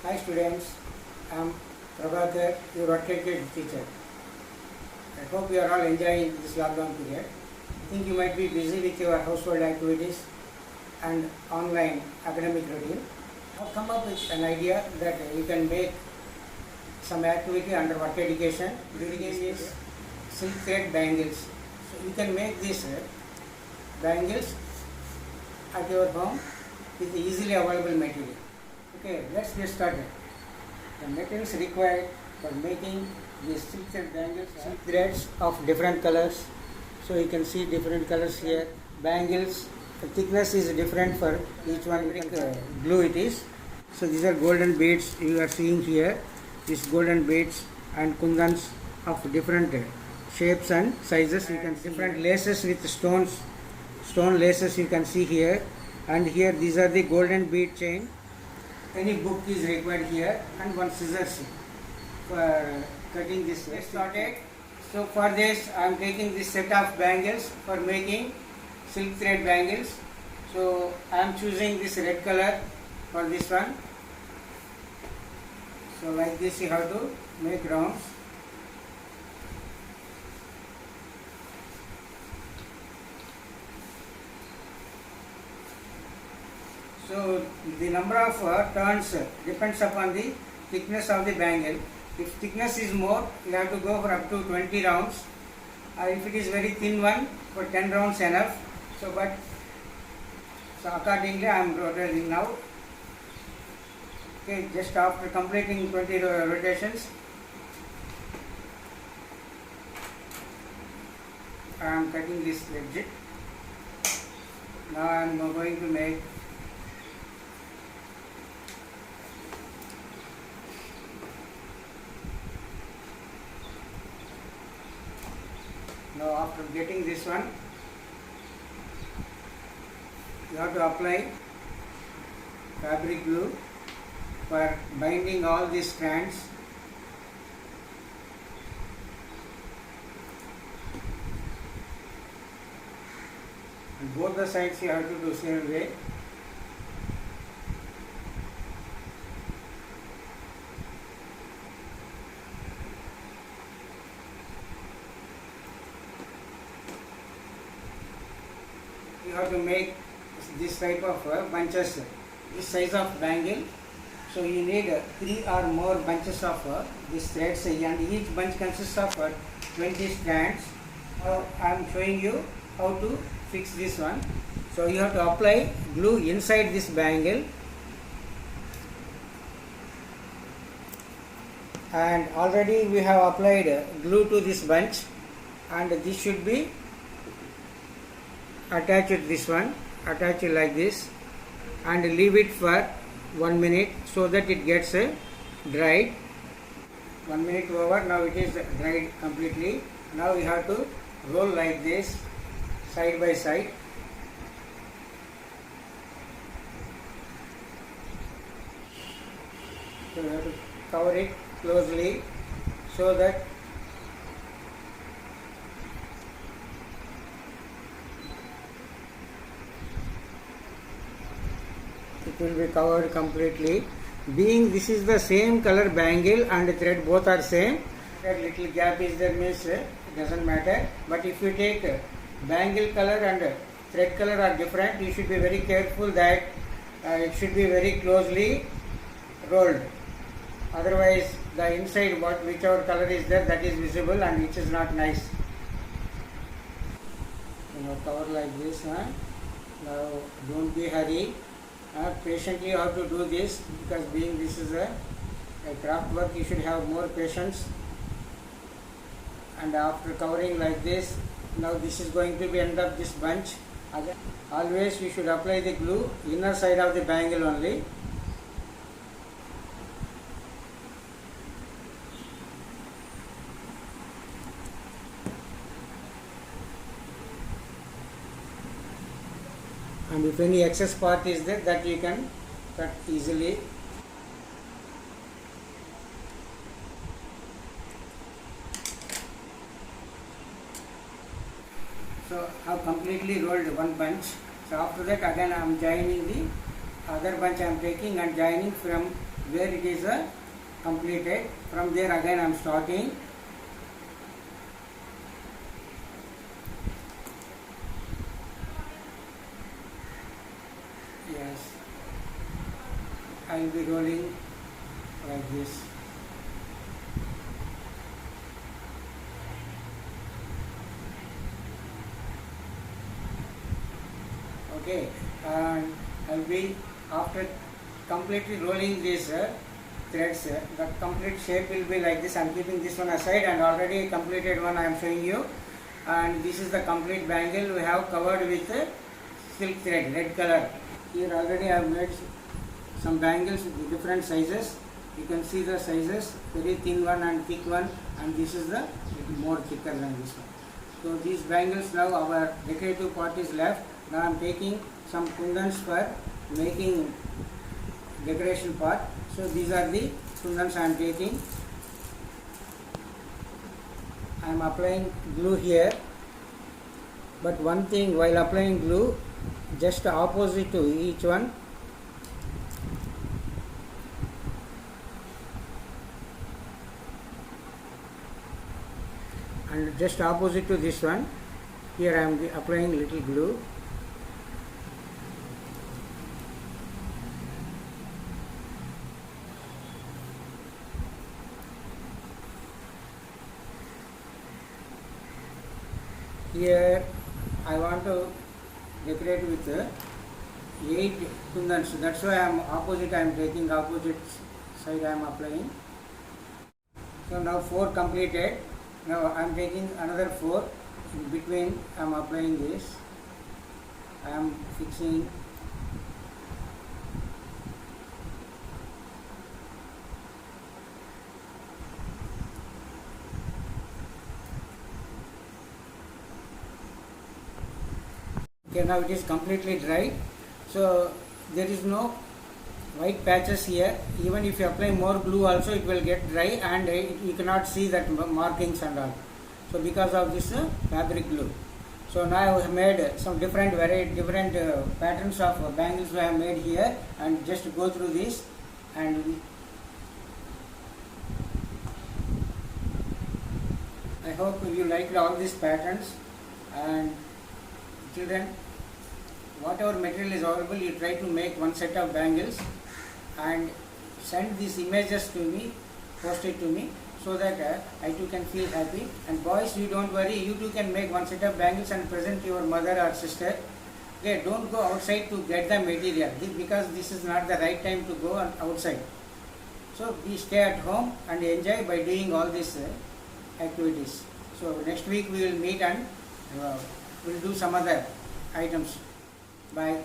Hi students, I am Prabhakar, your rotated teacher. I hope you are all enjoying this lockdown period. I think you might be busy with your household activities and online academic routine. I have come up with an idea that you can make some activity under work education. During is silk thread bangles. So you can make these bangles at your home with easily available material. Okay, let's get started. The materials required for making these silk thread bangles are silk threads of different colors. So you can see different colors here. Bangles, the thickness is different for each one. Glue it is. So these are golden beads you are seeing here. These golden beads and kundans of different shapes and sizes. You can see different laces with stones, stone laces you can see here. And here these are the golden bead chain. Any book is required here and one scissors for cutting this. Let's start it. So for this I am taking this set of bangles for making silk thread bangles. So I am choosing this red color for this one. So like this you have to make rounds. So the number of turns depends upon the thickness of the bangle. If thickness is more, you have to go for up to 20 rounds. If it is very thin one, for 10 rounds enough. So accordingly I am rotating now. Okay, just after completing 20 rotations, I am cutting this edge. Now I am going to make Now after getting this one, you have to apply fabric glue for binding all these strands. And both the sides you have to do same way. You have to make this type of bunches, this size of bangle. So you need 3 or more bunches of these threads, and each bunch consists of 20 strands. Now I am showing you how to fix this one. So you have to apply glue inside this bangle, and already we have applied glue to this bunch, and this should be attach it this one, attach it like this, and leave it for 1 minute so that it gets dried. 1 minute over, now it is dried completely. Now we have to roll like this, side by side. So we have to cover it closely so that it will be covered completely. Being this is the same color bangle and thread, both are same. That little gap is there means it doesn't matter. But if you take bangle color and thread color are different, you should be very careful that it should be very closely rolled. Otherwise the inside whichever color is there, that is visible, and which is not nice. Cover like this. Now don't be hurry. Patiently you have to do this, because being this is a craft work, you should have more patience. And after covering like this, now this is going to be end of this bunch. Again, always you should apply the glue inner side of the bangle only. And if any excess part is there, that you can cut easily. So I have completely rolled one bunch. So after that again I am joining the other bunch I am taking and joining from where it is completed. From there again I am starting. Yes, I will be rolling like this. Okay, and I'll be after completely rolling these threads, the complete shape will be like this. I'm keeping this one aside, and already completed one I am showing you. And this is the complete bangle we have covered with silk thread, red color. Here already I have made some bangles with different sizes. You can see the sizes, very thin one and thick one, and this is the more thicker than this one. So these bangles, now our decorative part is left. Now I am taking some kundans for making decoration part. So these are the kundans I am taking. I am applying glue here, but one thing, while applying glue, just opposite to each one, and just opposite to this one, here I am applying little glue. Here I want to decorate with 8 kundans. That's why I am opposite. I am taking opposite side. I am applying. So now 4 completed. Now I am taking another 4 in between. I am applying this. I am fixing. Okay, now it is completely dry. So there is no white patches here. Even if you apply more glue also, it will get dry, and you cannot see that markings and all. So because of this fabric glue. So now I have made some different patterns of bangles I have made here, and just go through this. And I hope you liked all these patterns. And children, whatever material is available, you try to make one set of bangles and send these images to me, post it to me, so that I too can feel happy. And boys, you don't worry, you too can make one set of bangles and present to your mother or sister. Okay, don't go outside to get the material, because this is not the right time to go outside. So we stay at home and enjoy by doing all these activities. So next week we will meet, and we'll do some other items. Bye.